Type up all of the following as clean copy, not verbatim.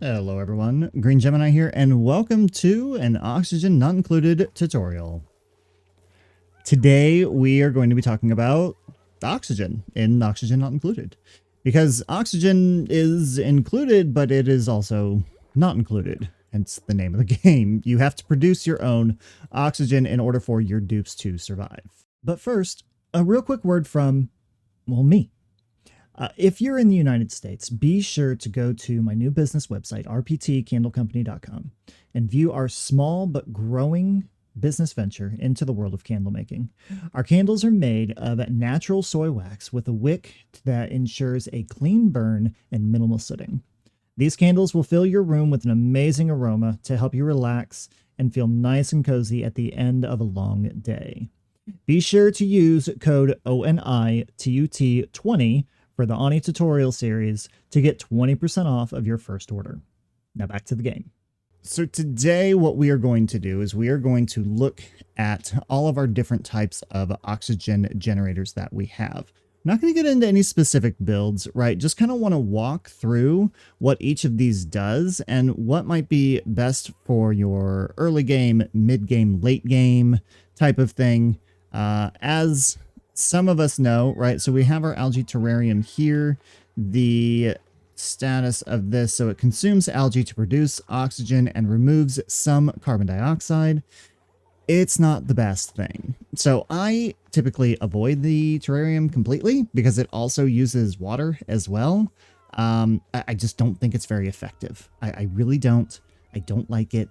Hello everyone, Green Gemini here, and welcome to an Oxygen Not Included tutorial. Today we are going to be talking about oxygen in Oxygen Not Included. Because oxygen is included, but it is also not included. Hence the name of the game. You have to produce your own oxygen in order for your dupes to survive. But first, a real quick word from, well, me. If you're in the United States, be sure to go to my new business website, rptcandlecompany.com, and view our small but growing business venture into the world of candle making. Our candles are made of natural soy wax with a wick that ensures a clean burn and minimal sooting. These candles will fill your room with an amazing aroma to help you relax and feel nice and cozy at the end of a long day. Be sure to use code ONITUT20 for the Ani tutorial series to get 20% off of your first order. Now back to the game. So today what we are going to do is we are going to look at all of our different types of oxygen generators that we have. I'm not going to get into any specific builds, right? Just kind of want to walk through what each of these does and what might be best for your early game, mid game, late game type of thing. As some of us know, right? So we have our algae terrarium here. The status of this, so it consumes algae to produce oxygen and removes some carbon dioxide. It's not the best thing. So I typically avoid the terrarium completely because it also uses water as well. I just don't think it's very effective. I really don't. I don't like it.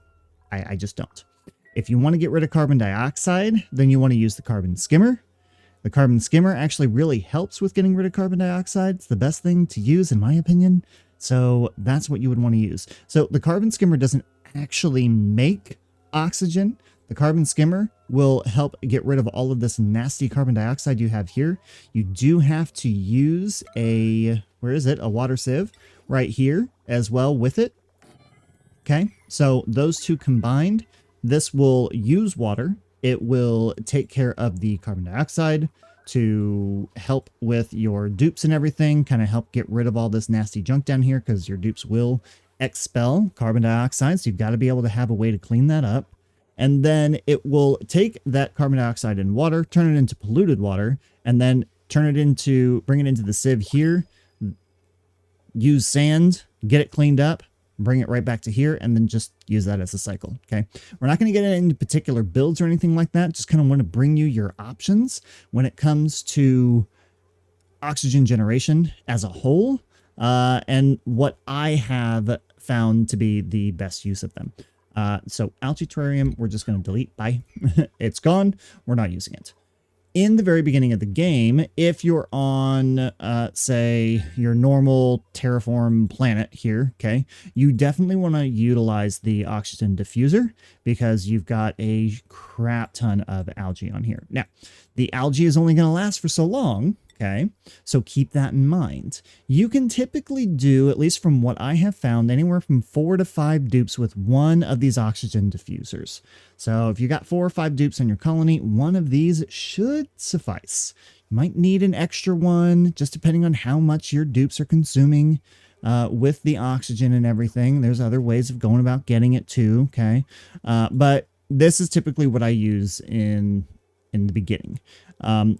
I just don't. If you want to get rid of carbon dioxide, then you want to use the carbon skimmer. The carbon skimmer actually really helps with getting rid of carbon dioxide. It's the best thing to use in my opinion. So that's what you would want to use. So the carbon skimmer doesn't actually make oxygen. The carbon skimmer will help get rid of all of this nasty carbon dioxide you have here. You do have to use a water sieve right here as well with it. Okay, so those two combined, this will use water. It will take care of the carbon dioxide to help with your dupes and everything, kind of help get rid of all this nasty junk down here because your dupes will expel carbon dioxide. So you've got to be able to have a way to clean that up. And then it will take that carbon dioxide and water, turn it into polluted water, and then bring it into the sieve here, use sand, get it cleaned up, bring it right back to here, and then just use that as a cycle. Okay, we're not going to get into particular builds or anything like that. Just kind of want to bring you your options when it comes to oxygen generation as a whole, and what I have found to be the best use of them. So algae terrarium, we're just going to delete. Bye. It's gone. We're not using it. In the very beginning of the game, if you're on, say, your normal terraform planet here, okay, you definitely want to utilize the oxygen diffuser because you've got a crap ton of algae on here. Now, the algae is only going to last for so long, okay, so keep that in mind. You can typically do, at least from what I have found, anywhere from 4 to 5 dupes with one of these oxygen diffusers. So if you got 4 or 5 dupes in your colony, one of these should suffice. You might need an extra one, just depending on how much your dupes are consuming with the oxygen and everything. There's other ways of going about getting it too, okay? But this is typically what I use in the beginning.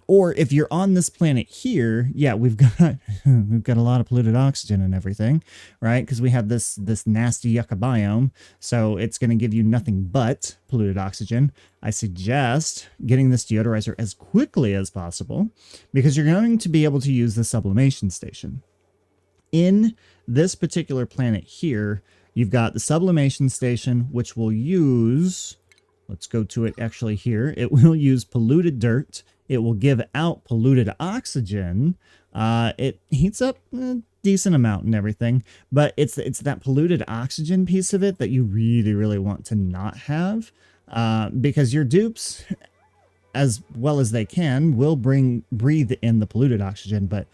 Or if you're on this planet here, yeah, we've got a lot of polluted oxygen and everything, right? Because we have this nasty yucca biome, so it's going to give you nothing but polluted oxygen. I suggest getting this deodorizer as quickly as possible because you're going to be able to use the sublimation station. In this particular planet here, you've got the sublimation station, which will use, let's go to it actually here. It will use polluted dirt. It will give out polluted oxygen. It heats up a decent amount and everything, but it's that polluted oxygen piece of it that you really, really want to not have, because your dupes, as well as they can, will breathe in the polluted oxygen, but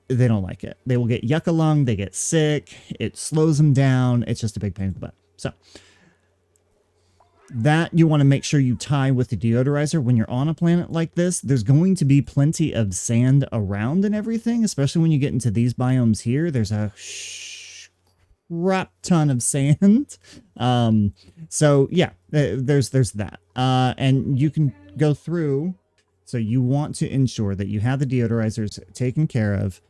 they don't like it. They will get yucca lung. They get sick. It slows them down. It's just a big pain in the butt. So that you want to make sure you tie with the deodorizer when you're on a planet like this. There's going to be plenty of sand around and everything, especially when you get into these biomes here. There's a crap ton of sand. So yeah, there's that. And you can go through. So you want to ensure that you have the deodorizers taken care of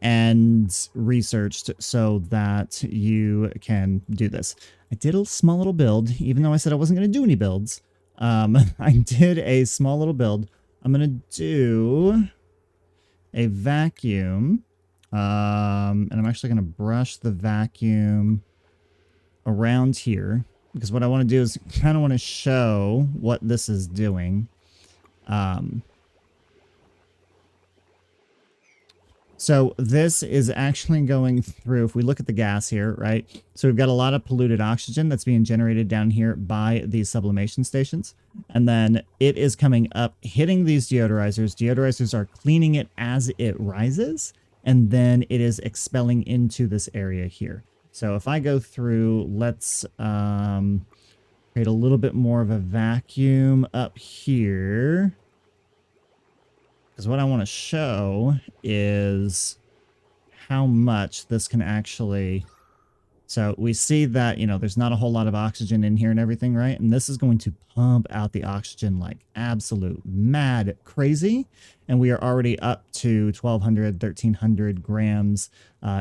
and researched so that you can do this. I did a small little build, even though I said I wasn't going to do any builds. I did a small little build. I'm going to do a vacuum. And I'm actually going to brush the vacuum around here because what I want to do is kind of want to show what this is doing. So this is actually going through, if we look at the gas here, right? So we've got a lot of polluted oxygen that's being generated down here by these sublimation stations. And then it is coming up, hitting these deodorizers. Deodorizers are cleaning it as it rises. And then it is expelling into this area here. So if I go through, let's create a little bit more of a vacuum up here. Because what I want to show is how much this can actually... So we see that, you know, there's not a whole lot of oxygen in here and everything, right? And this is going to pump out the oxygen like absolute mad crazy. And we are already up to 1,200, 1,300 grams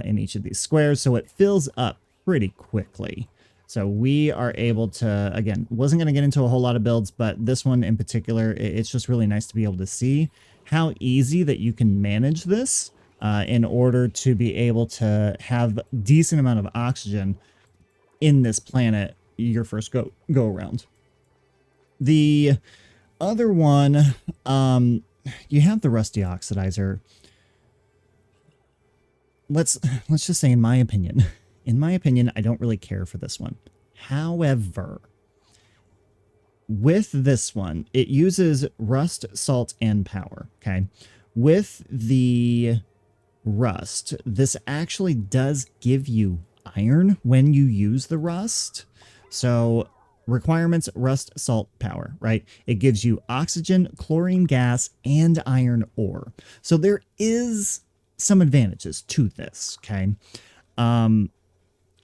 in each of these squares. So it fills up pretty quickly. So we are able to, again, wasn't going to get into a whole lot of builds, but this one in particular, it's just really nice to be able to see how easy that you can manage this. In order to be able to have decent amount of oxygen in this planet your first go around. The other one, you have the rusty oxidizer. Let's just say, in my opinion, I don't really care for this one. However, with this one, it uses rust, salt, and power. Okay, with the rust, this actually does give you iron when you use the rust. So requirements: rust, salt, power, right? It gives you oxygen, chlorine gas, and iron ore. So there is some advantages to this. Okay.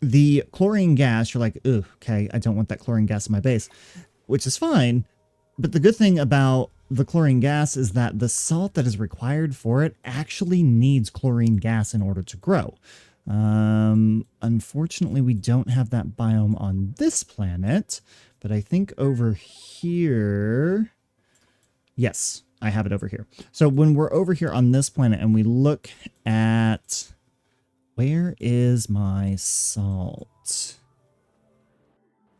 The chlorine gas, you're like, ooh, okay, I don't want that chlorine gas in my base, which is fine. But the good thing about the chlorine gas is that the salt that is required for it actually needs chlorine gas in order to grow. Unfortunately, we don't have that biome on this planet, but I think over here, yes, I have it over here. So when we're over here on this planet and we look at, where is my salt?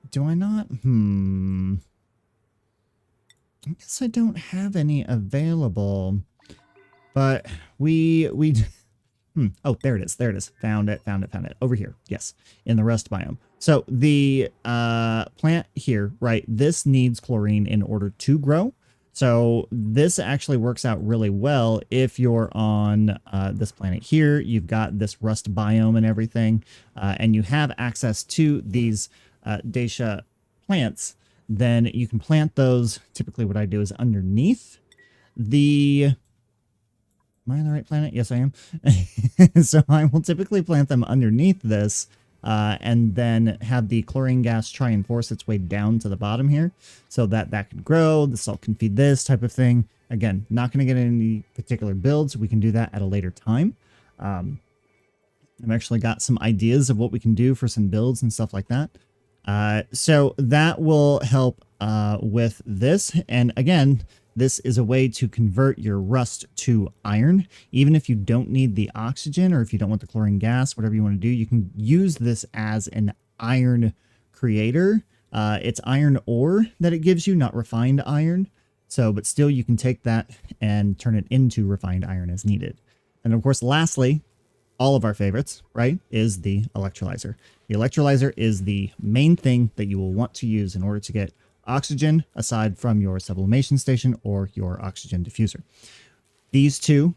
Do I not? I guess I don't have any available, but oh, there it is. Found it. Over here. Yes. In the rust biome. So the plant here, right? This needs chlorine in order to grow. So this actually works out really well if you're on this planet here. You've got this rust biome and everything, and you have access to these Dacia plants. Then you can plant those. Typically what I do is underneath the... Am I on the right planet? Yes, I am. So I will typically plant them underneath this and then have the chlorine gas try and force its way down to the bottom here so that that can grow. The salt can feed this type of thing. Again, not going to get any particular builds. We can do that at a later time. I've actually got some ideas of what we can do for some builds and stuff like that. So that will help with this. And again, this is a way to convert your rust to iron. Even if you don't need the oxygen or if you don't want the chlorine gas, whatever you want to do, you can use this as an iron creator. It's iron ore that it gives you, not refined iron. So, but still you can take that and turn it into refined iron as needed. And of course, lastly, all of our favorites, right, is the electrolyzer. The electrolyzer is the main thing that you will want to use in order to get oxygen aside from your sublimation station or your oxygen diffuser. These two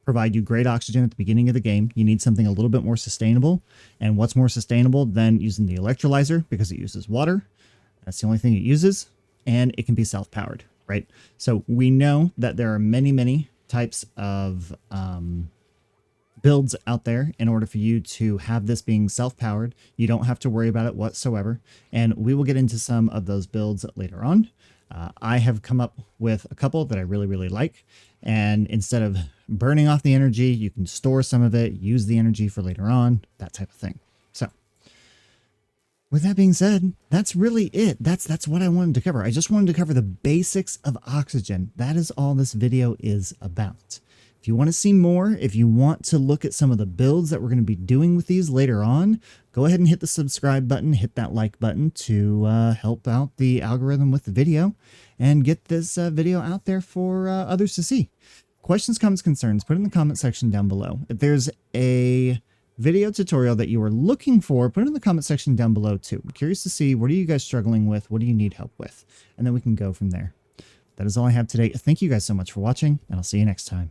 provide you great oxygen at the beginning of the game. You need something a little bit more sustainable. And what's more sustainable than using the electrolyzer, because it uses water? That's the only thing it uses, and it can be self-powered, right? So we know that there are many, many types of builds out there in order for you to have this being self-powered. You don't have to worry about it whatsoever. And we will get into some of those builds later on. I have come up with a couple that I really, really like. And instead of burning off the energy, you can store some of it, use the energy for later on, that type of thing. So with that being said, that's really it. That's what I wanted to cover. I just wanted to cover the basics of oxygen. That is all this video is about. If you want to see more, if you want to look at some of the builds that we're going to be doing with these later on, go ahead and hit the subscribe button, hit that like button to help out the algorithm with the video and get this video out there for others to see. Questions, comments, concerns, put in the comment section down below. If there's a video tutorial that you are looking for, put it in the comment section down below too. I'm curious to see, what are you guys struggling with? What do you need help with? And then we can go from there. That is all I have today. Thank you guys so much for watching, and I'll see you next time.